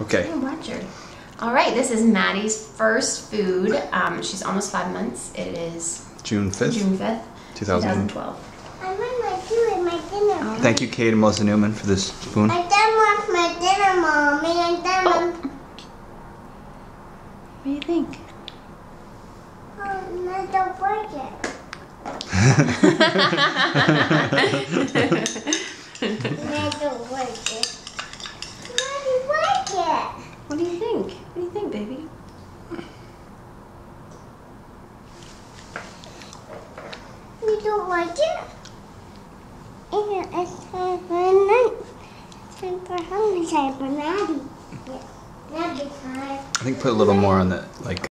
Okay. Watch her. All right, this is Maddie's first food. She's almost 5 months. It is June 5th. June 5th, 2012. I want my food and my dinner. Thank you, Kate and Melissa Newman, for this spoon. My dad wants my dinner, Mommy. And then What do you think? I don't like it. I don't like it. Why do you like it? What do you think? What do you think, baby? You don't like it? Yeah, it's time for night. Time for hungry time for Maddie. Yeah, Maddie time. I think put a little more on the, like,